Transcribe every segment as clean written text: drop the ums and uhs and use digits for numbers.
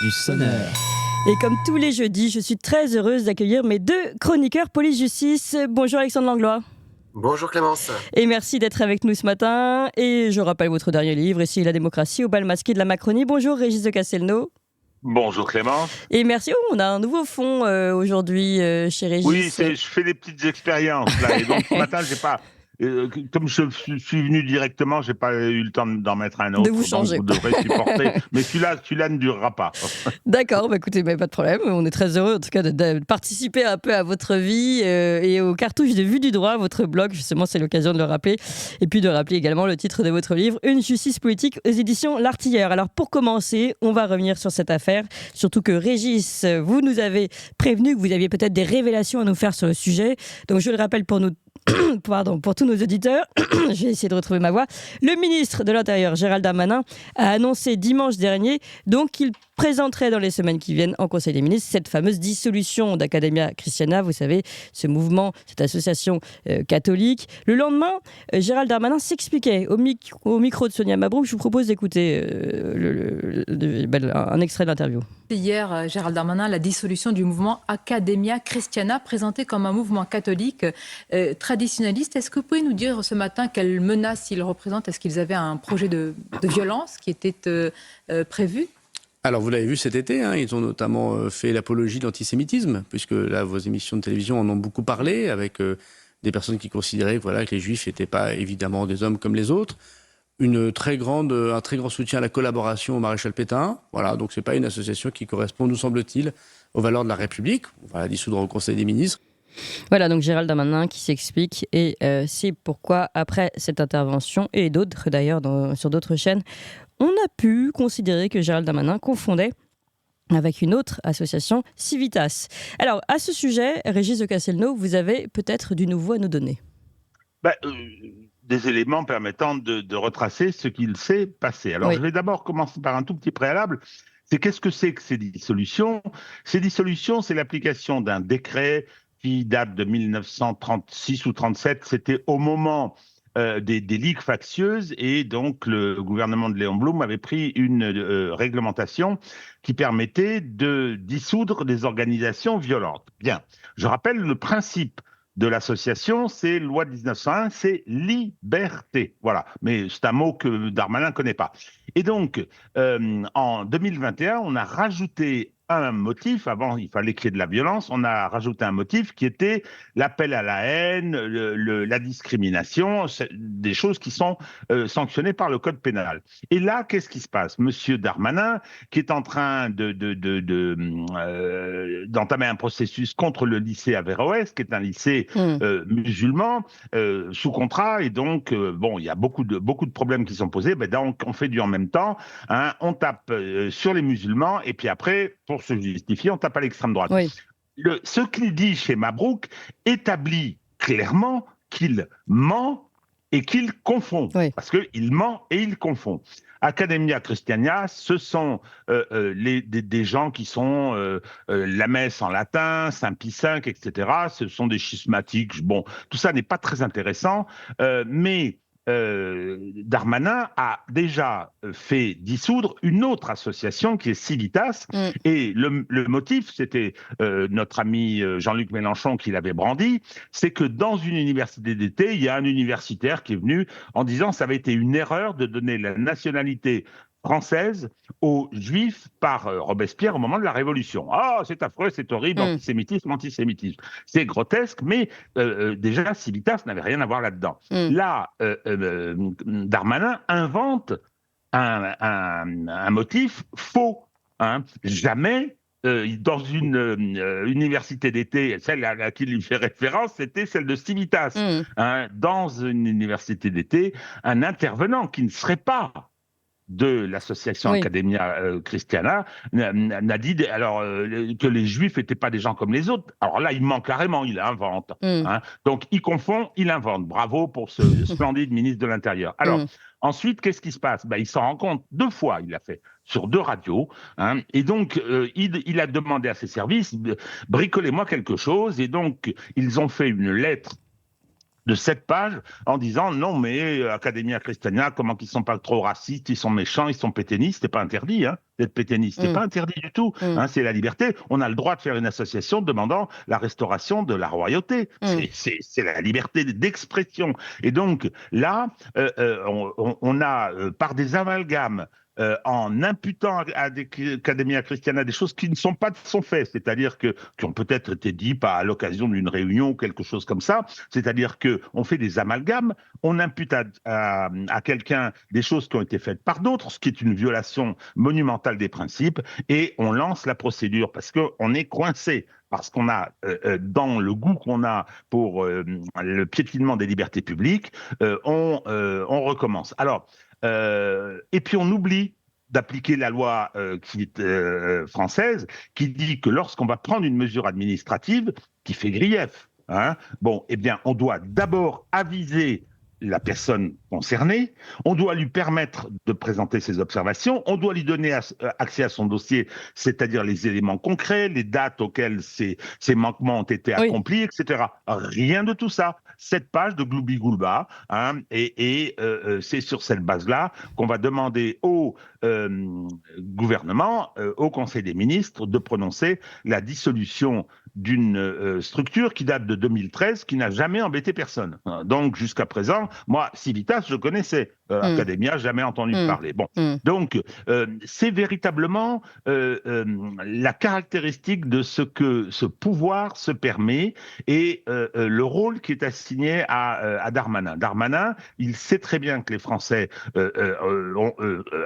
du sonneur. Et comme tous les jeudis, je suis très heureuse d'accueillir mes deux chroniqueurs police-justice. Bonjour Alexandre Langlois. Bonjour Clémence. Et merci d'être avec nous ce matin. Et je rappelle votre dernier livre, Ici la démocratie au bal masqué de la Macronie. Bonjour Régis de Castelnau. Bonjour Clémence. Et merci. On a un nouveau fond aujourd'hui chez Régis. Oui, je fais des petites expériences là. Et donc ce matin, j'ai pas. Comme je suis venu directement, j'ai pas eu le temps d'en mettre un autre. De vous changer. Donc vous devrez supporter. Mais celui-là ne durera pas. D'accord, écoutez, pas de problème. On est très heureux en tout cas de participer un peu à votre vie et aux cartouches de Vue du droit, votre blog. Justement, c'est l'occasion de le rappeler. Et puis de rappeler également le titre de votre livre, Une justice politique aux éditions L'Artilleur. Alors pour commencer, on va revenir sur cette affaire. Surtout que Régis, vous nous avez prévenu que vous aviez peut-être des révélations à nous faire sur le sujet. Donc je le rappelle pour nous. Pardon, pour tous nos auditeurs, je vais essayer de retrouver ma voix. Le ministre de l'Intérieur, Gérald Darmanin, a annoncé dimanche dernier qu'il présenterait dans les semaines qui viennent en Conseil des ministres cette fameuse dissolution d'Academia Christiana, vous savez, ce mouvement, cette association catholique. Le lendemain, Gérald Darmanin s'expliquait au micro de Sonia Mabrouk. Je vous propose d'écouter un extrait de l'interview. Hier, Gérald Darmanin, la dissolution du mouvement Academia Christiana, présenté comme un mouvement catholique traditionnaliste. Est-ce que vous pouvez nous dire ce matin quelles menaces ils représentent? Est-ce qu'ils avaient un projet de violence qui était prévu? Alors, vous l'avez vu cet été, ils ont notamment fait l'apologie d'antisémitisme, puisque là, vos émissions de télévision en ont beaucoup parlé, avec des personnes qui considéraient que les Juifs n'étaient pas évidemment des hommes comme les autres. Un très grand soutien à la collaboration au maréchal Pétain. Voilà, donc ce n'est pas une association qui correspond, nous semble-t-il, aux valeurs de la République. On va la dissoudre au Conseil des ministres. Voilà, donc Gérald Darmanin qui s'explique et c'est pourquoi, après cette intervention, et d'autres d'ailleurs sur d'autres chaînes, on a pu considérer que Gérald Darmanin confondait avec une autre association, Civitas. Alors, à ce sujet, Régis de Castelnau, vous avez peut-être du nouveau à nous donner. Des éléments permettant de retracer ce qu'il s'est passé. Alors, oui. Je vais d'abord commencer par un tout petit préalable. C'est qu'est-ce que c'est que ces dissolutions? Ces dissolutions, c'est l'application d'un décret qui date de 1936 ou 37. C'était au moment des ligues factieuses, et donc le gouvernement de Léon Blum avait pris une réglementation qui permettait de dissoudre des organisations violentes. Bien, je rappelle le principe de l'association, c'est loi de 1901, c'est liberté. Voilà, mais c'est un mot que Darmanin ne connaît pas. Et donc, en 2021, on a rajouté un motif. Avant, il fallait qu'il y ait de la violence. On a rajouté un motif qui était l'appel à la haine, la discrimination, des choses qui sont sanctionnées par le code pénal. Et là, qu'est-ce qui se passe? Monsieur Darmanin, qui est en train d'entamer un processus contre le lycée Averroès, qui est un lycée musulman, sous contrat, et donc, il y a beaucoup de problèmes qui sont posés. Donc, on fait du en même temps. On tape sur les musulmans, et puis après, pour se justifier, on tape à l'extrême droite. Oui. Ce qu'il dit chez Mabrouk établit clairement qu'il ment et qu'il confond. Oui. Parce qu'il ment et il confond. Academia Christiana, ce sont des gens qui sont la messe en latin, Saint Pie V, etc. Ce sont des schismatiques. Bon, tout ça n'est pas très intéressant, mais Darmanin a déjà fait dissoudre une autre association qui est Civitas, et le motif, c'était notre ami Jean-Luc Mélenchon qui l'avait brandi, c'est que dans une université d'été, il y a un universitaire qui est venu en disant ça avait été une erreur de donner la nationalité française aux Juifs par Robespierre au moment de la Révolution. Ah, c'est affreux, c'est horrible, antisémitisme. C'est grotesque, mais déjà, Civitas n'avait rien à voir là-dedans. Là, Darmanin invente un motif faux. Jamais, dans une université d'été, celle à laquelle il fait référence, c'était celle de Civitas. Dans une université d'été, un intervenant qui ne serait pas de l'association Academia Christiana n'a dit que les Juifs n'étaient pas des gens comme les autres. Alors là, il ment carrément, il invente. Donc, il confond, il invente. Bravo pour ce splendide ministre de l'Intérieur. Alors, ensuite, qu'est-ce qui se passe? Il s'en rend compte 2 fois, il l'a fait, sur 2 radios. Et donc, il a demandé à ses services, bricolez-moi quelque chose. Et donc, ils ont fait une lettre de 7 pages en disant non mais Academia Christiana, comment qu'ils sont pas trop racistes, ils sont méchants, ils sont pétainistes, c'est pas interdit d'être pétainiste, c'est pas interdit du tout, c'est la liberté, on a le droit de faire une association demandant la restauration de la royauté, c'est la liberté d'expression. Et donc là, on a par des amalgames en imputant à des Academia Christiana des choses qui ne sont pas de son fait, c'est-à-dire qui ont peut-être été dites à l'occasion d'une réunion ou quelque chose comme ça, c'est-à-dire qu'on fait des amalgames, on impute à quelqu'un des choses qui ont été faites par d'autres, ce qui est une violation monumentale des principes, et on lance la procédure parce qu'on est coincé. Parce qu'on a, dans le goût qu'on a pour le piétinement des libertés publiques, on recommence. Alors, et puis on oublie d'appliquer la loi qui est française, qui dit que lorsqu'on va prendre une mesure administrative qui fait grief, eh bien, on doit d'abord aviser la personne concernée, on doit lui permettre de présenter ses observations, on doit lui donner accès à son dossier, c'est-à-dire les éléments concrets, les dates auxquelles ces manquements ont été accomplis, etc. Rien de tout ça. 7 pages de gloubi-goulba, et c'est sur cette base-là qu'on va demander au gouvernement, au Conseil des ministres, de prononcer la dissolution d'une structure qui date de 2013, qui n'a jamais embêté personne. Donc, jusqu'à présent, moi, Civitas, je connaissais. Academia, jamais entendu parler. Bon, donc, c'est véritablement la caractéristique de ce que ce pouvoir se permet et le rôle qui est assigné à Darmanin. Darmanin, il sait très bien que les Français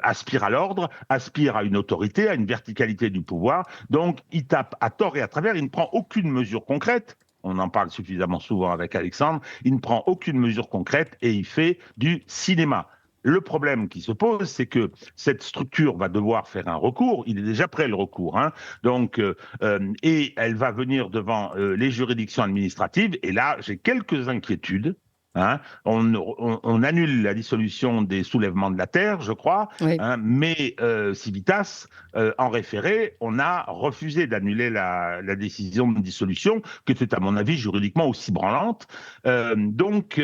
aspirent à l'ordre, aspirent à une autorité, à une verticalité du pouvoir. Donc, il tape à tort et à travers, il ne prend aucune mesure concrète. On en parle suffisamment souvent avec Alexandre. Il ne prend aucune mesure concrète et il fait du cinéma. Le problème qui se pose, c'est que cette structure va devoir faire un recours. Il est déjà prêt, le recours. Donc, et elle va venir devant les juridictions administratives. Et là, j'ai quelques inquiétudes. On annule la dissolution des soulèvements de la terre, je crois, mais Civitas, en référé, on a refusé d'annuler la décision de dissolution, qui était à mon avis juridiquement aussi branlante. Donc,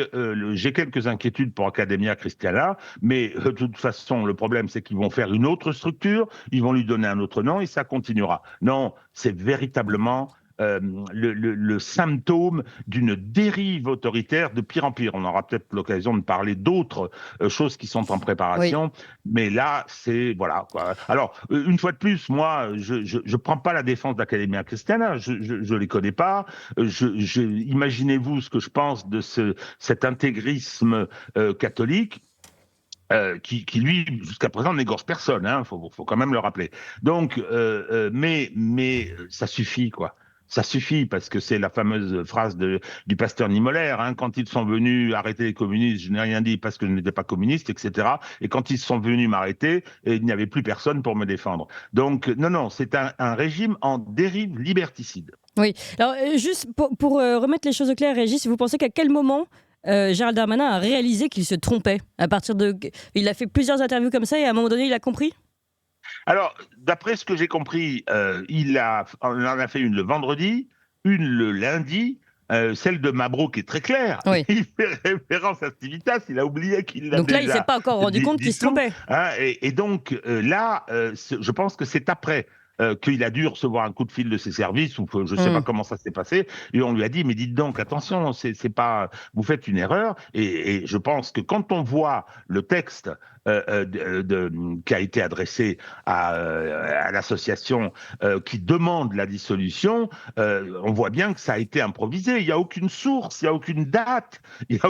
j'ai quelques inquiétudes pour Academia Christiana, mais de toute façon, le problème, c'est qu'ils vont faire une autre structure, ils vont lui donner un autre nom et ça continuera. Non, c'est véritablement le symptôme d'une dérive autoritaire de pire en pire. On aura peut-être l'occasion de parler d'autres choses qui sont en préparation, mais là, c'est... Voilà, quoi. Alors, une fois de plus, moi, je prends pas la défense d'Academia Christiana, je les connais pas. Imaginez-vous ce que je pense de cet intégrisme catholique. Qui lui, jusqu'à présent, n'égorge personne, faut quand même le rappeler. Donc, mais ça suffit, quoi. Ça suffit, parce que c'est la fameuse phrase du pasteur Niemöller, quand ils sont venus arrêter les communistes, je n'ai rien dit parce que je n'étais pas communiste, etc. Et quand ils sont venus m'arrêter, il n'y avait plus personne pour me défendre. Donc, non, c'est un régime en dérive liberticide. Oui, alors juste pour remettre les choses au clair, Régis, vous pensez qu'à quel moment Gérald Darmanin a réalisé qu'il se trompait il a fait plusieurs interviews comme ça et à un moment donné, il a compris ? Alors, d'après ce que j'ai compris, on en a fait une le vendredi, une le lundi. Celle de Mabrouk est très claire. Oui. Il fait référence à Civitas, il a oublié qu'il l'a déjà. Donc là, il ne s'est pas encore rendu compte qu'il se trompait. Et donc là, je pense que c'est après qu'il a dû recevoir un coup de fil de ses services, ou je ne sais pas comment ça s'est passé, et on lui a dit, mais dites donc, attention, c'est pas, vous faites une erreur, et je pense que quand on voit le texte qui a été adressé à l'association qui demande la dissolution, on voit bien que ça a été improvisé, il n'y a aucune source, il n'y a aucune date, il n'y a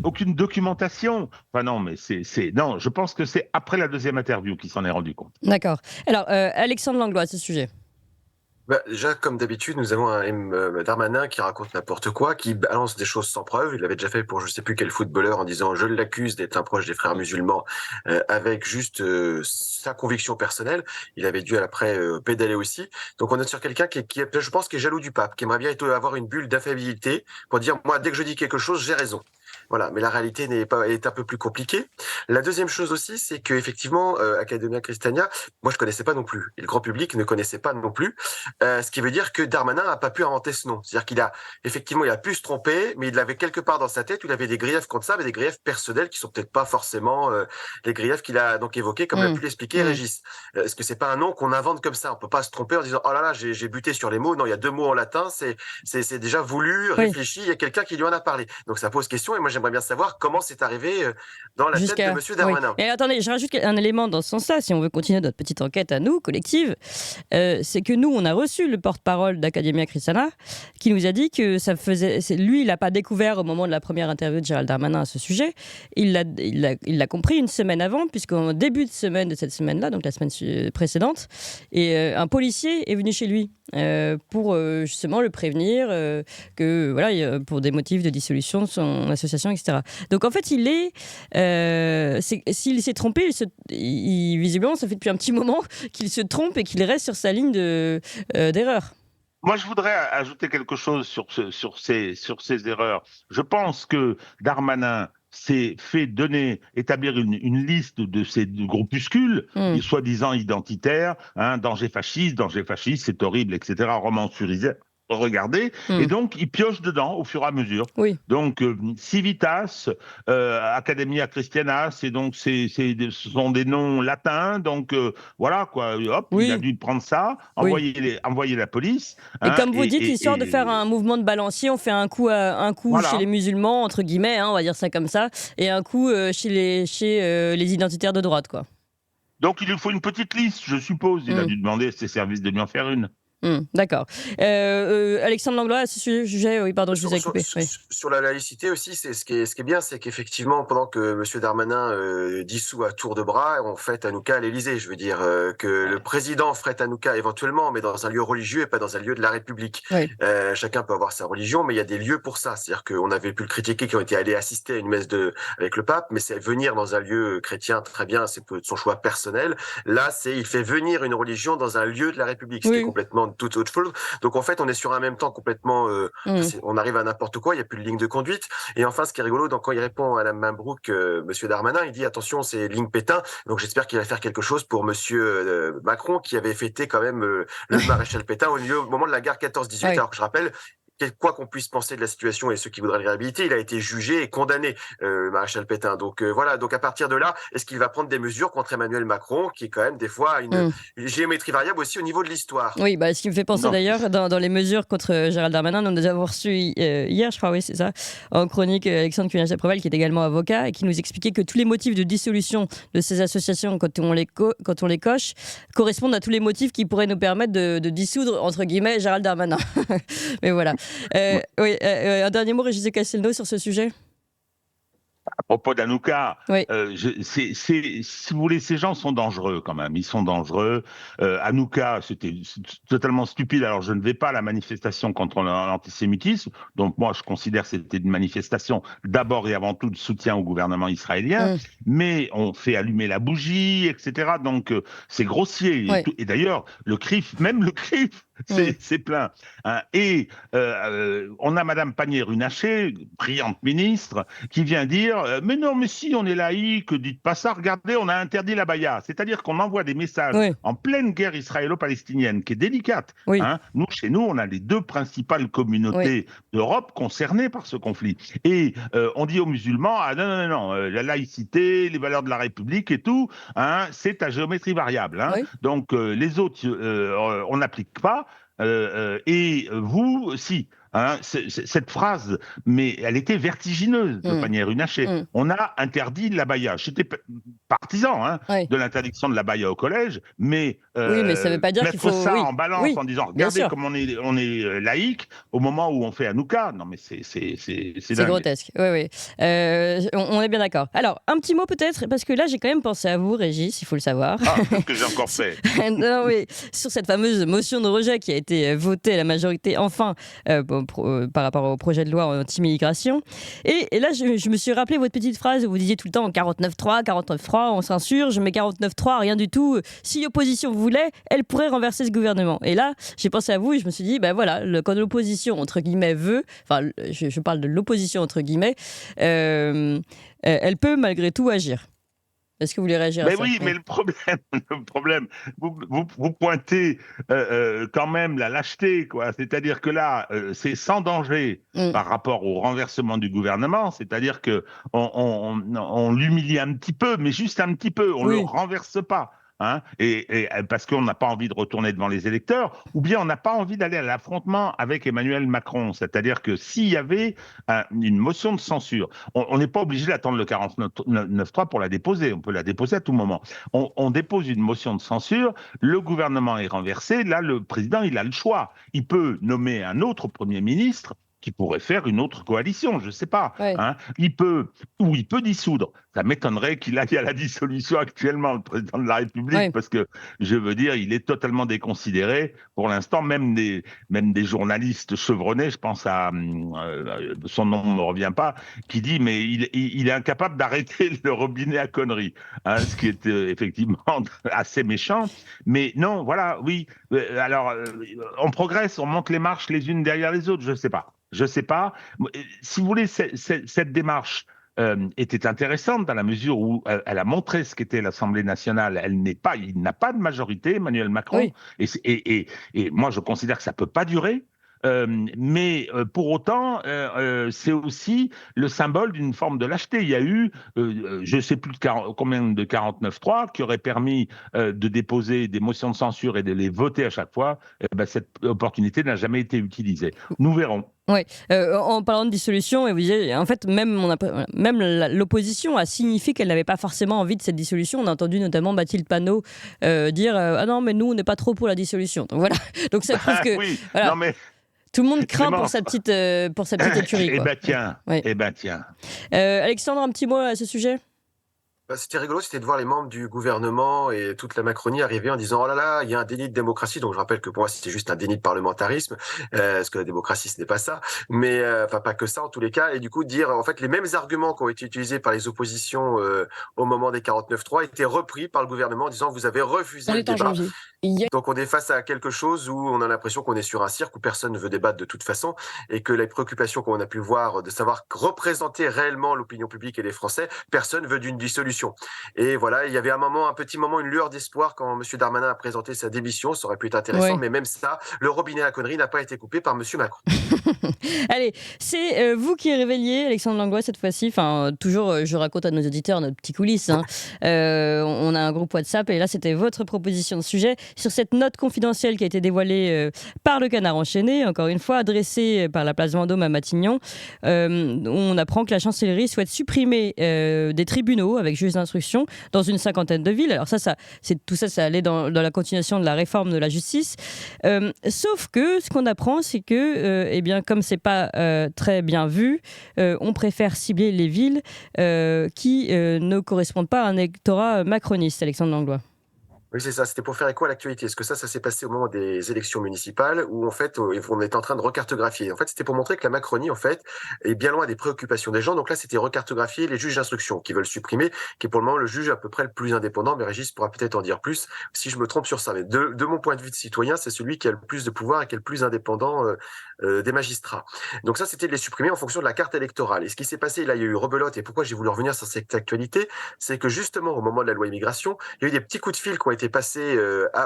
aucune documentation. Enfin non, mais non, je pense que c'est après la deuxième interview qu'il s'en est rendu compte. D'accord. Alors, Alexandre Langlois, à ce sujet. Déjà, comme d'habitude, nous avons un Darmanin qui raconte n'importe quoi, qui balance des choses sans preuve. Il l'avait déjà fait pour je ne sais plus quel footballeur en disant « je l'accuse d'être un proche des frères musulmans » avec juste sa conviction personnelle. Il avait dû après pédaler aussi. Donc on est sur quelqu'un qui je pense, qui est jaloux du pape, qui aimerait bien avoir une bulle d'infaillibilité pour dire « moi, dès que je dis quelque chose, j'ai raison ». Voilà, mais la réalité est un peu plus compliquée. La deuxième chose aussi, c'est que effectivement, Academia Christiana, moi je connaissais pas non plus, et le grand public ne connaissait pas non plus. Ce qui veut dire que Darmanin n'a pas pu inventer ce nom. C'est-à-dire qu'il a effectivement, il a pu se tromper, mais il l'avait quelque part dans sa tête où il avait des griefs contre ça, mais des griefs personnels qui sont peut-être pas forcément les griefs qu'il a donc évoqués, comme l'a pu l'expliquer Régis. Est-ce que c'est pas un nom qu'on invente comme ça? On peut pas se tromper en disant oh là là, j'ai buté sur les mots. Non, il y a 2 mots en latin, c'est déjà voulu, réfléchi. Il y a quelqu'un qui lui en a parlé. Donc ça pose question, et moi j'aimerais bien savoir comment c'est arrivé dans la tête de Monsieur Darmanin. Et attendez, je rajoute un élément dans ce sens-là, si on veut continuer notre petite enquête à nous, collective, c'est que nous, on a reçu le porte-parole d'Academia Christiana qui nous a dit que ça faisait... Lui, il n'a pas découvert au moment de la première interview de Gérald Darmanin à ce sujet. Il l'a compris une semaine avant, puisqu'en début de semaine de cette semaine-là, donc la semaine précédente, et un policier est venu chez lui pour justement le prévenir que voilà, pour des motifs de dissolution de son association, etc. Donc en fait, s'il s'est trompé, visiblement, ça fait depuis un petit moment qu'il se trompe et qu'il reste sur sa ligne d'erreur. Moi, je voudrais ajouter quelque chose sur ces erreurs. Je pense que Darmanin s'est fait établir une liste de ces groupuscules, soi-disant identitaires, danger fasciste, c'est horrible, etc., romansurisé. Regardez, et donc il pioche dedans au fur et à mesure. Oui. Donc Civitas, Academia Christiana, ce sont des noms latins, donc voilà quoi. Hop, il a dû prendre ça, envoyer la police. Et comme vous dites, histoire de faire un mouvement de balancier, on fait un coup voilà, chez les musulmans entre guillemets, on va dire ça comme ça, et un coup chez les identitaires de droite, quoi. Donc il lui faut une petite liste, je suppose. Il a dû demander à ses services de lui en faire une. D'accord. Alexandre Langlois, à ce sujet, oui, pardon, je vous ai coupé. Sur la laïcité aussi, ce qui est bien, c'est qu'effectivement, pendant que M. Darmanin dissout à tour de bras, on fête Hanouka à l'Élysée. Je veux dire que le président ferait Hanouka éventuellement, mais dans un lieu religieux et pas dans un lieu de la République. Oui. Chacun peut avoir sa religion, mais il y a des lieux pour ça. C'est-à-dire qu'on avait pu le critiquer, qui ont été allés assister à une messe avec le pape, mais c'est venir dans un lieu chrétien, très bien, c'est son choix personnel. Là, il fait venir une religion dans un lieu de la République, ce qui est complètement toute autre chose. Donc en fait, on est sur un même temps complètement... on arrive à n'importe quoi, il n'y a plus de ligne de conduite. Et enfin, ce qui est rigolo, donc, quand il répond à la Mabrouk, Monsieur Darmanin, il dit attention, c'est ligne Pétain. Donc j'espère qu'il va faire quelque chose pour Monsieur Macron, qui avait fêté quand même le maréchal Pétain au moment de la guerre 14-18. Alors que je rappelle, quoi qu'on puisse penser de la situation et ceux qui voudraient le réhabiliter, il a été jugé et condamné, maréchal Pétain. Donc voilà, donc à partir de là, est-ce qu'il va prendre des mesures contre Emmanuel Macron, qui est quand même des fois une géométrie variable aussi au niveau de l'histoire? Oui, ce qui me fait penser d'ailleurs, dans les mesures contre Gérald Darmanin, nous avons reçu hier, je crois, oui, c'est ça, en chronique, Alexandre Cugnachet-Préval, qui est également avocat, et qui nous expliquait que tous les motifs de dissolution de ces associations, quand on les coche, correspondent à tous les motifs qui pourraient nous permettre de dissoudre, entre guillemets, Gérald Darmanin. Mais voilà. Un dernier mot, Régis de Castelnau, sur ce sujet? À propos d'Hanouka, si vous voulez, ces gens sont dangereux quand même. Ils sont dangereux. Hanouka, c'était totalement stupide. Alors, je ne vais pas à la manifestation contre l'antisémitisme. Donc, moi, je considère que c'était une manifestation d'abord et avant tout de soutien au gouvernement israélien. Mais on fait allumer la bougie, etc. Donc, c'est grossier. Et d'ailleurs, même le CRIF, c'est plein. Et on a Madame Pannier-Runacher, brillante ministre, qui vient dire mais non, mais si on est laïque, dites pas ça. Regardez, on a interdit la baya. C'est-à-dire qu'on envoie des messages en pleine guerre israélo-palestinienne, qui est délicate. Nous, chez nous, on a les 2 principales communautés d'Europe concernées par ce conflit. Et on dit aux musulmans non, la laïcité, les valeurs de la République et tout, c'est à géométrie variable. Donc les autres, on n'applique pas. Et vous, si. Cette phrase, mais elle était vertigineuse de Pannier-Runacher. On a interdit la baya. J'étais partisan de l'interdiction de la baya au collège, mais, mais ça veut pas dire qu'il faut mettre ça en balance en disant regardez comme on est laïque au moment où on fait Hanouka. Non mais c'est grotesque. Oui. On est bien d'accord. Alors un petit mot peut-être, parce que là j'ai quand même pensé à vous, Régis, il faut le savoir. Ce que j'ai encore fait. Non, sur cette fameuse motion de rejet qui a été votée à la majorité enfin par rapport au projet de loi anti-immigration. Et là, je me suis rappelé votre petite phrase où vous disiez tout le temps 49.3, 49.3, on s'insurge, mais 49.3, rien du tout. Si l'opposition voulait, elle pourrait renverser ce gouvernement. Et là, j'ai pensé à vous et je me suis dit, ben voilà, quand l'opposition, entre guillemets, veut, enfin, je parle de l'opposition, entre guillemets, elle peut malgré tout agir. Est-ce que vous voulez réagir à ça? Oui, mais le problème, vous pointez quand même la lâcheté, quoi. C'est-à-dire que là, c'est sans danger par rapport au renversement du gouvernement. C'est-à-dire que on l'humilie un petit peu, mais juste un petit peu. On le renverse pas. Hein, et parce qu'on n'a pas envie de retourner devant les électeurs, ou bien on n'a pas envie d'aller à l'affrontement avec Emmanuel Macron. C'est-à-dire que s'il y avait une motion de censure, on n'est pas obligé d'attendre le 49.3 pour la déposer. On peut la déposer à tout moment. On dépose une motion de censure, le gouvernement est renversé, là le président il a le choix. Il peut nommer un autre Premier ministre qui pourrait faire une autre coalition, je ne sais pas. Ouais. Hein. Il peut dissoudre. Ça m'étonnerait qu'il aille à la dissolution actuellement, le président de la République, parce que, je veux dire, il est totalement déconsidéré. Pour l'instant, même des journalistes chevronnés, je pense à, son nom ne me revient pas, qui dit, mais il est incapable d'arrêter le robinet à conneries. Hein, ce qui est effectivement assez méchant. Mais non, voilà, oui. Alors, on progresse, on monte les marches les unes derrière les autres, je ne sais pas. Je ne sais pas. Si vous voulez, cette démarche était intéressante dans la mesure où elle a montré ce qu'était l'Assemblée nationale. Il n'a pas de majorité, Emmanuel Macron. Oui. Et moi, je considère que ça ne peut pas durer. Mais pour autant, c'est aussi le symbole d'une forme de lâcheté. Il y a eu, je ne sais plus combien de 49.3 qui auraient permis de déposer des motions de censure et de les voter à chaque fois. Cette opportunité n'a jamais été utilisée. Nous verrons. Oui, en parlant de dissolution, et vous disiez, en fait, même l'opposition a signifié qu'elle n'avait pas forcément envie de cette dissolution. On a entendu notamment Mathilde Panot dire ah non, mais nous, on n'est pas trop pour la dissolution. Donc voilà. Donc ça prouve que voilà, non, mais... tout le monde craint pour sa petite écurie. Eh ben tiens. Alexandre, un petit mot à ce sujet? C'était rigolo, c'était de voir les membres du gouvernement et toute la Macronie arriver en disant « Oh là là, il y a un déni de démocratie ». Donc je rappelle que pour moi, c'était juste un déni de parlementarisme, parce que la démocratie, ce n'est pas ça. Mais enfin, pas que ça en tous les cas. Et du coup, dire en fait les mêmes arguments qui ont été utilisés par les oppositions au moment des 49.3 étaient repris par le gouvernement en disant « Vous avez refusé le débat ». Donc on est face à quelque chose où on a l'impression qu'on est sur un cirque où personne ne veut débattre de toute façon et que les préoccupations qu'on a pu voir de savoir représenter réellement l'opinion publique et les Français, personne veut d'une dissolution. Et voilà, il y avait un petit moment, une lueur d'espoir quand M. Darmanin a présenté sa démission, ça aurait pu être intéressant, mais même ça, le robinet à conneries n'a pas été coupé par M. Macron. Allez, c'est vous qui révéliez, Alexandre Langlois, cette fois-ci. Enfin, toujours, je raconte à nos auditeurs notre petit coulisses. Hein. On a un groupe WhatsApp et là, c'était votre proposition de sujet sur cette note confidentielle qui a été dévoilée par le Canard enchaîné, encore une fois, adressée par la place Vendôme à Matignon. On apprend que la chancellerie souhaite supprimer des tribunaux avec juge d'instruction dans une 50aine de villes. Alors tout ça allait dans la continuation de la réforme de la justice. Sauf que ce qu'on apprend, c'est que, eh bien, comme c'est pas très bien vu, on préfère cibler les villes qui ne correspondent pas à un électorat macroniste, Alexandre Langlois. Oui, c'est ça. C'était pour faire écho à l'actualité. Est-ce que ça s'est passé au moment des élections municipales où, en fait, on était en train de recartographier. En fait, c'était pour montrer que la Macronie, en fait, est bien loin des préoccupations des gens. Donc là, c'était recartographier les juges d'instruction qui veulent supprimer, qui est pour le moment le juge à peu près le plus indépendant. Mais Régis pourra peut-être en dire plus si je me trompe sur ça. Mais de mon point de vue de citoyen, c'est celui qui a le plus de pouvoir et qui est le plus indépendant des magistrats. Donc ça, c'était de les supprimer en fonction de la carte électorale. Et ce qui s'est passé, là, il y a eu rebelote. Et pourquoi j'ai voulu revenir sur cette actualité, c'est que justement, au moment de la loi immigration, il y a eu des petits coups de fil qui ont été passés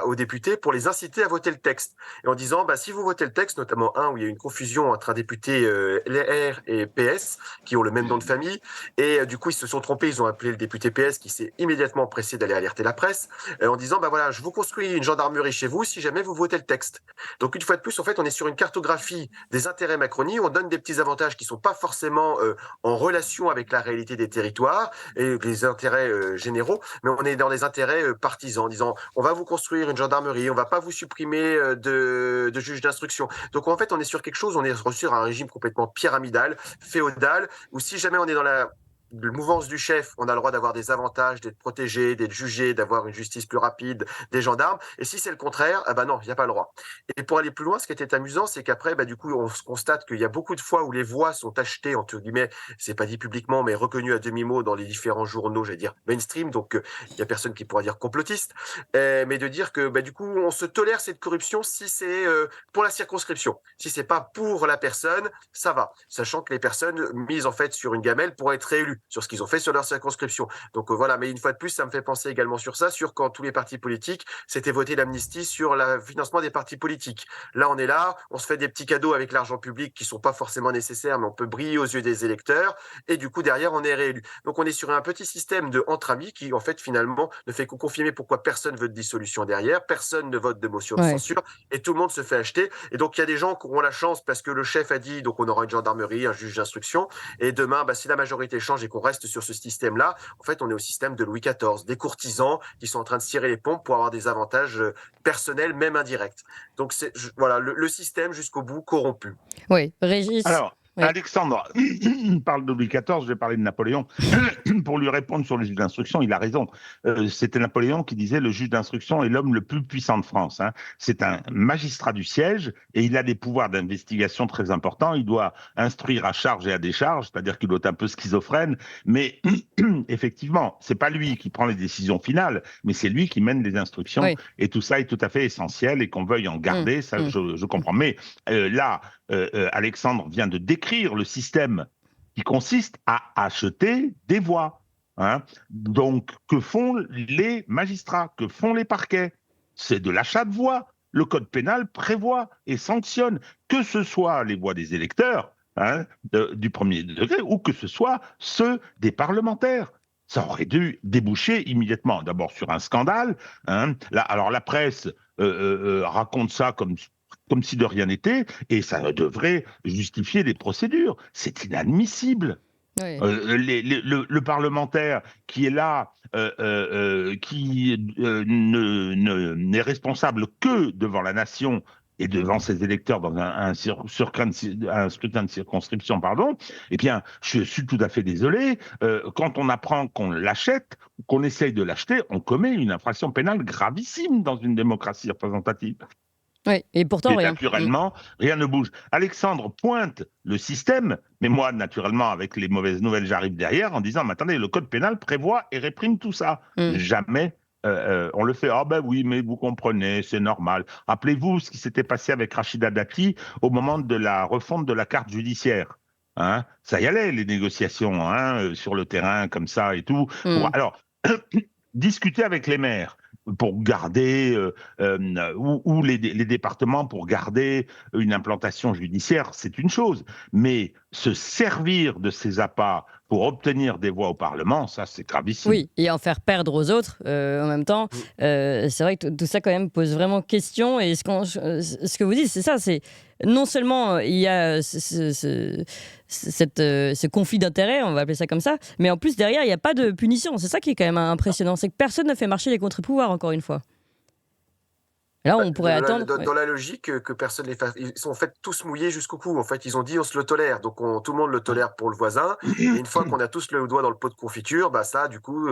aux députés pour les inciter à voter le texte. Et en disant, si vous votez le texte, notamment un où il y a eu une confusion entre un député LR et PS, qui ont le même nom de famille, et du coup, ils se sont trompés, ils ont appelé le député PS qui s'est immédiatement pressé d'aller alerter la presse, en disant, voilà, je vous construis une gendarmerie chez vous si jamais vous votez le texte. Donc, une fois de plus, en fait, on est sur une cartographie des intérêts Macronie, on donne des petits avantages qui sont pas forcément en relation avec la réalité des territoires et les intérêts généraux, mais on est dans des intérêts partisans, en disant, on va vous construire une gendarmerie, on va pas vous supprimer de juges d'instruction. Donc en fait, on est sur quelque chose, on est sur un régime complètement pyramidal, féodal, où si jamais on est dans la de mouvance du chef, on a le droit d'avoir des avantages, d'être protégé, d'être jugé, d'avoir une justice plus rapide, des gendarmes. Et si c'est le contraire, ah ben non, il n'y a pas le droit. Et pour aller plus loin, ce qui était amusant, c'est qu'après, du coup, on constate qu'il y a beaucoup de fois où les voix sont achetées, entre guillemets, c'est pas dit publiquement, mais reconnues à demi-mot dans les différents journaux, j'allais dire mainstream, donc il y a personne qui pourra dire complotiste, mais de dire que du coup, on se tolère cette corruption si c'est pour la circonscription. Si c'est pas pour la personne, ça va, sachant que les personnes mises en fait sur une gamelle pourraient être réélues sur ce qu'ils ont fait sur leur circonscription. Donc voilà, mais une fois de plus, ça me fait penser également sur ça, sur quand tous les partis politiques s'étaient voté l'amnistie sur le financement des partis politiques. Là, on est là, on se fait des petits cadeaux avec l'argent public qui sont pas forcément nécessaires, mais on peut briller aux yeux des électeurs, et du coup, derrière, on est réélu. Donc on est sur un petit système de entre amis qui, en fait, finalement, ne fait que confirmer pourquoi personne veut de dissolution derrière, personne ne vote de motion de censure, et tout le monde se fait acheter. Et donc, il y a des gens qui auront la chance parce que le chef a dit, donc on aura une gendarmerie, un juge d'instruction, et demain, si la majorité change et qu'on reste sur ce système-là, en fait, on est au système de Louis XIV, des courtisans qui sont en train de cirer les pompes pour avoir des avantages personnels, même indirects. Donc, voilà, le système jusqu'au bout corrompu. Oui, Régis. Alors, oui. Alexandre parle de Louis XIV, je vais parler de Napoléon. Pour lui répondre sur le juge d'instruction, il a raison. C'était Napoléon qui disait le juge d'instruction est l'homme le plus puissant de France. Hein. C'est un magistrat du siège et il a des pouvoirs d'investigation très importants. Il doit instruire à charge et à décharge, c'est-à-dire qu'il doit être un peu schizophrène. Mais effectivement, c'est pas lui qui prend les décisions finales, mais c'est lui qui mène les instructions. Oui. Et tout ça est tout à fait essentiel et qu'on veuille en garder, ça je comprends. Mais là, Alexandre vient de décrire le système qui consiste à acheter des voix. Hein. Donc, que font les magistrats? Que font les parquets? C'est de l'achat de voix. Le code pénal prévoit et sanctionne, que ce soit les voix des électeurs du premier degré ou que ce soit ceux des parlementaires. Ça aurait dû déboucher immédiatement, d'abord sur un scandale. Hein. Là, alors la presse raconte ça comme si de rien n'était, et ça devrait justifier des procédures. C'est inadmissible. Oui. Le parlementaire qui est là, qui n'est responsable que devant la nation et devant ses électeurs dans un scrutin de circonscription, eh bien, je suis tout à fait désolé. Quand on apprend qu'on l'achète, qu'on essaye de l'acheter, on commet une infraction pénale gravissime dans une démocratie représentative. Oui, et pourtant, et naturellement, rien ne bouge. Alexandre pointe le système, mais moi, naturellement, avec les mauvaises nouvelles, j'arrive derrière en disant, mais attendez, le code pénal prévoit et réprime tout ça. Jamais on le fait. Ah ben oui, mais vous comprenez, c'est normal. Rappelez-vous ce qui s'était passé avec Rachida Dati au moment de la refonte de la carte judiciaire. Hein, ça y allait, les négociations sur le terrain, comme ça et tout. Alors, discuter avec les maires pour garder, ou les départements pour garder une implantation judiciaire, c'est une chose. Mais se servir de ces appâts pour obtenir des voix au Parlement, ça, c'est gravissime. Oui, et en faire perdre aux autres en même temps. C'est vrai que tout ça, quand même, pose vraiment question. Et ce que vous dites, c'est ça, c'est non seulement il y a ce conflit d'intérêts, on va appeler ça comme ça, mais en plus, derrière, il n'y a pas de punition. C'est ça qui est quand même impressionnant, c'est que personne ne fait marcher les contre-pouvoirs, encore une fois. Là, on pourrait attendre. Dans la logique que personne les fasse, ils sont en fait tous mouillés jusqu'au cou. En fait, ils ont dit on se le tolère, donc tout le monde le tolère pour le voisin. Et une fois qu'on a tous le doigt dans le pot de confiture, ça, du coup,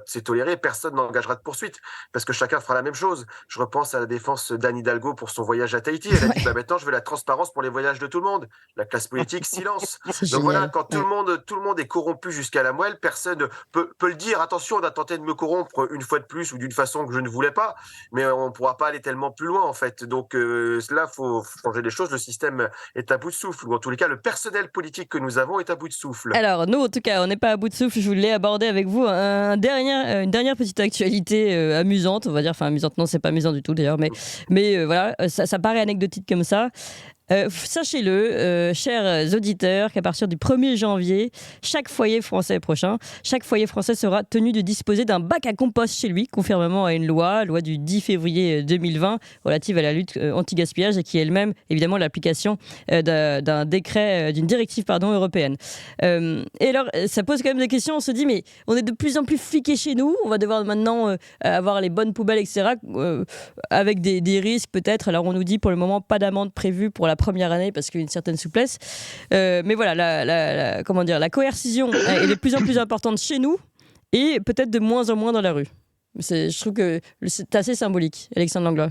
c'est toléré. Personne n'engagera de poursuite parce que chacun fera la même chose. Je repense à la défense d'Anne Hidalgo pour son voyage à Tahiti. Elle a dit maintenant, je veux la transparence pour les voyages de tout le monde. La classe politique, silence. Donc voilà, quand tout le monde est corrompu jusqu'à la moelle, personne peut le dire. Attention, on a tenté de me corrompre une fois de plus ou d'une façon que je ne voulais pas, mais on ne pourra pas aller tellement plus loin en fait. Donc là, faut changer les choses. Le système est à bout de souffle, ou en tous les cas, le personnel politique que nous avons est à bout de souffle. Alors nous, en tout cas, on n'est pas à bout de souffle. Je voulais aborder avec vous une dernière petite actualité amusante, on va dire. Enfin, amusante, non, c'est pas amusant du tout d'ailleurs, mais voilà, ça paraît anecdotique comme ça. Sachez-le, chers auditeurs, qu'à partir du 1er janvier, chaque foyer français sera tenu de disposer d'un bac à compost chez lui, conformément à une loi du 10 février 2020 relative à la lutte anti-gaspillage et qui est elle-même, évidemment, l'application d'un décret, d'une directive européenne. Et alors, ça pose quand même des questions. On se dit, mais on est de plus en plus fliqués chez nous. On va devoir maintenant avoir les bonnes poubelles, etc., avec des risques peut-être. Alors, on nous dit pour le moment pas d'amende prévue pour la première année parce qu'il y a une certaine souplesse. Mais voilà, la coercition est de plus en plus importante chez nous et peut-être de moins en moins dans la rue. Je trouve que c'est assez symbolique, Alexandre Langlois.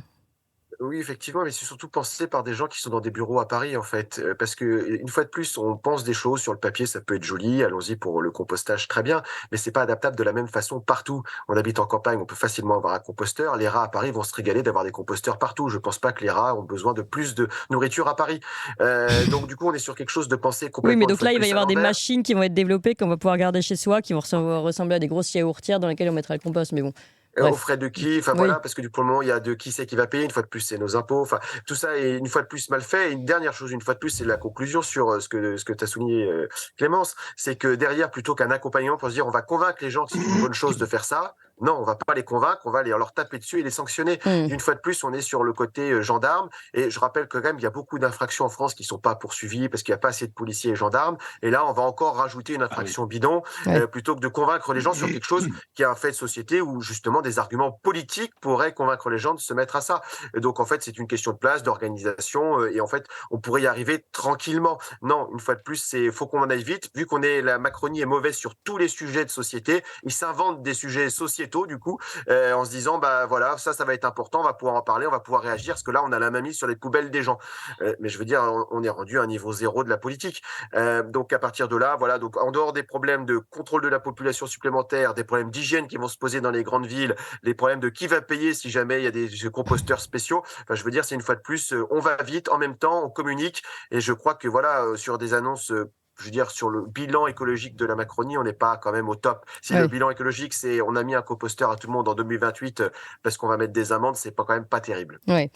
Oui, effectivement, mais c'est surtout pensé par des gens qui sont dans des bureaux à Paris, en fait. Parce que, une fois de plus, on pense des choses sur le papier, ça peut être joli, allons-y pour le compostage, très bien, mais c'est pas adaptable de la même façon partout. On habite en campagne, on peut facilement avoir un composteur. Les rats à Paris vont se régaler d'avoir des composteurs partout. Je pense pas que les rats ont besoin de plus de nourriture à Paris. Donc, du coup, on est sur quelque chose de pensé complètement. Oui, mais donc là, il va y avoir des l'envers. machines qui vont être développées, qu'on va pouvoir garder chez soi, qui vont ressembler à des grosses yaourtières dans lesquelles on mettra le compost. Mais bon. Aux Bref. frais de qui? Enfin Oui. voilà, parce que pour le moment, il y a de qui c'est qui va payer. Une fois de plus, c'est nos impôts. Enfin, tout ça est une fois de plus mal fait. Et une dernière chose, une fois de plus, c'est la conclusion sur ce que tu as souligné, Clémence, c'est que derrière, plutôt qu'un accompagnement pour se dire on va convaincre les gens que c'est une bonne chose de faire ça, non, on va pas les convaincre, on va leur taper dessus et les sanctionner. Une fois de plus, on est sur le côté gendarme. Et je rappelle que quand même, il y a beaucoup d'infractions en France qui sont pas poursuivies parce qu'il n'y a pas assez de policiers et gendarmes. Et là, on va encore rajouter une infraction bidon plutôt que de convaincre les gens sur quelque chose qui est un fait de société où justement des arguments politiques pourraient convaincre les gens de se mettre à ça. Et donc en fait, c'est une question de place, d'organisation, et en fait, on pourrait y arriver tranquillement. Non, une fois de plus, faut qu'on en aille vite. Vu la Macronie est mauvaise sur tous les sujets de société, ils s'inventent des sujets sociétaux du coup, en se disant bah voilà, ça va être important, on va pouvoir en parler, on va pouvoir réagir, parce que là, on a la main mise sur les poubelles des gens. Mais je veux dire, on est rendu à un niveau zéro de la politique. Donc à partir de là, voilà, donc en dehors des problèmes de contrôle de la population supplémentaire, des problèmes d'hygiène qui vont se poser dans les grandes villes, les problèmes de qui va payer si jamais il y a des composteurs spéciaux. Enfin, je veux dire, c'est une fois de plus, on va vite, en même temps, on communique. Et je crois que voilà, sur des annonces, je veux dire, sur le bilan écologique de la Macronie, on n'est pas quand même au top. Si le bilan écologique, c'est on a mis un composteur à tout le monde en 2028 parce qu'on va mettre des amendes, c'est quand même pas terrible. Ouais.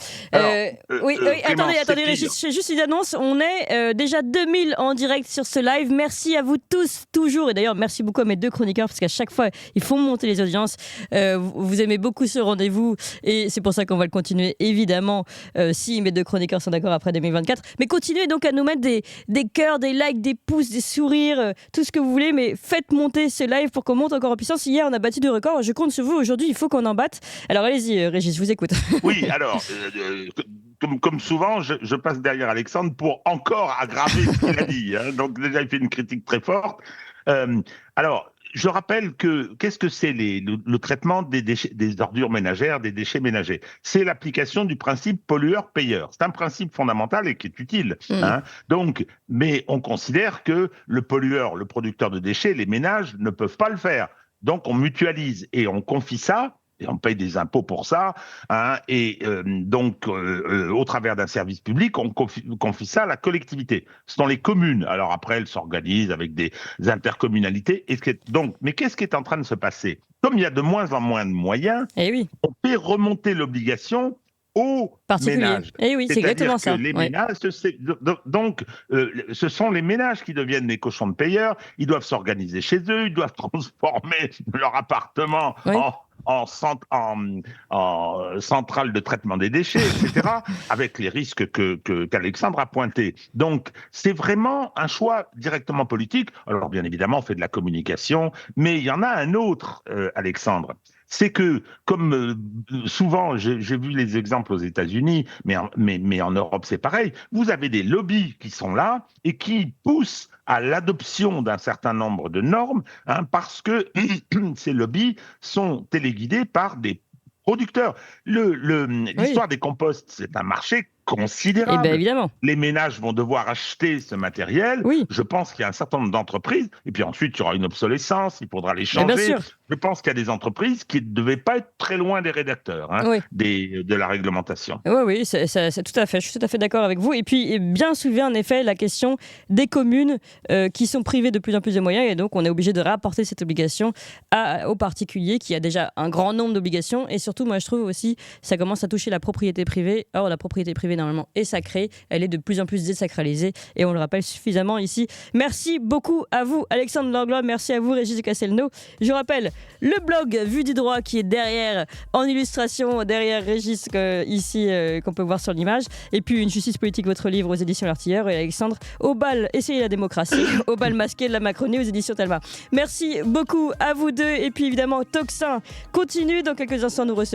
Oui, attendez, Régis, je fais juste une annonce. On est déjà 2000 en direct sur ce live. Merci à vous tous, toujours. Et d'ailleurs, merci beaucoup à mes deux chroniqueurs parce qu'à chaque fois, ils font monter les audiences. Vous aimez beaucoup ce rendez-vous et c'est pour ça qu'on va le continuer, évidemment, si mes deux chroniqueurs sont d'accord après 2024. Mais continuez donc à nous mettre des cœurs, des likes, des pouces, des sourires, tout ce que vous voulez, mais faites monter ce live pour qu'on monte encore en puissance. Hier, on a battu des records. Je compte sur vous. Aujourd'hui, il faut qu'on en batte. Alors, allez-y, Régis, je vous écoute. Oui, alors, comme souvent, je passe derrière Alexandre pour encore aggraver ce qu'il a dit. Hein. Donc, déjà, il fait une critique très forte. Alors, je rappelle qu'est-ce que c'est le traitement des ordures ménagères, des déchets ménagers? C'est l'application du principe pollueur-payeur. C'est un principe fondamental et qui est utile. Hein. Donc, mais on considère que le pollueur, le producteur de déchets, les ménages ne peuvent pas le faire. Donc, on mutualise et on confie ça. Et on paye des impôts pour ça, hein, et donc au travers d'un service public, on confie ça à la collectivité. Ce sont les communes. Alors après, elles s'organisent avec des intercommunalités. Mais qu'est-ce qui est en train de se passer? Comme il y a de moins en moins de moyens, on fait remonter l'obligation aux ménages. Et oui, c'est exactement ça. Les ménages, ce sont les ménages qui deviennent les cochons de payeurs. Ils doivent s'organiser chez eux, ils doivent transformer leur appartement en centrale de traitement des déchets, etc., avec les risques qu'Alexandre a pointés. Donc, c'est vraiment un choix directement politique. Alors, bien évidemment, on fait de la communication, mais il y en a un autre, Alexandre. C'est que, comme souvent, j'ai vu les exemples aux États-Unis, mais en Europe, c'est pareil. Vous avez des lobbies qui sont là et qui poussent à l'adoption d'un certain nombre de normes, hein, parce que ces lobbies sont téléguidés par des producteurs. L'histoire des composts, c'est un marché considérable. Eh bien, évidemment. Les ménages vont devoir acheter ce matériel. Oui. Je pense qu'il y a un certain nombre d'entreprises, et puis ensuite, il y aura une obsolescence, il faudra les changer. Bien sûr. Je pense qu'il y a des entreprises qui ne devaient pas être très loin des rédacteurs, hein, de la réglementation. Oui, c'est tout à fait. Je suis tout à fait d'accord avec vous. Et puis, bien soulevé, en effet, la question des communes qui sont privées de plus en plus de moyens. Et donc, on est obligé de rapporter cette obligation aux particuliers qui a déjà un grand nombre d'obligations. Et surtout, moi, je trouve aussi, ça commence à toucher la propriété privée. Or, la propriété privée, normalement, est sacrée. Elle est de plus en plus désacralisée. Et on le rappelle suffisamment ici. Merci beaucoup à vous, Alexandre Langlois. Merci à vous, Régis Castelnau. Je rappelle le blog Vue du droit qui est derrière, en illustration, derrière Régis, ici, qu'on peut voir sur l'image. Et puis, Une justice politique, votre livre aux éditions L'Artilleur. Et Alexandre, Au bal, Essayez la démocratie. Au bal masqué de la Macronie aux éditions Talma. Merci beaucoup à vous deux. Et puis, évidemment, Tocsin continue. Dans quelques instants, nous recevons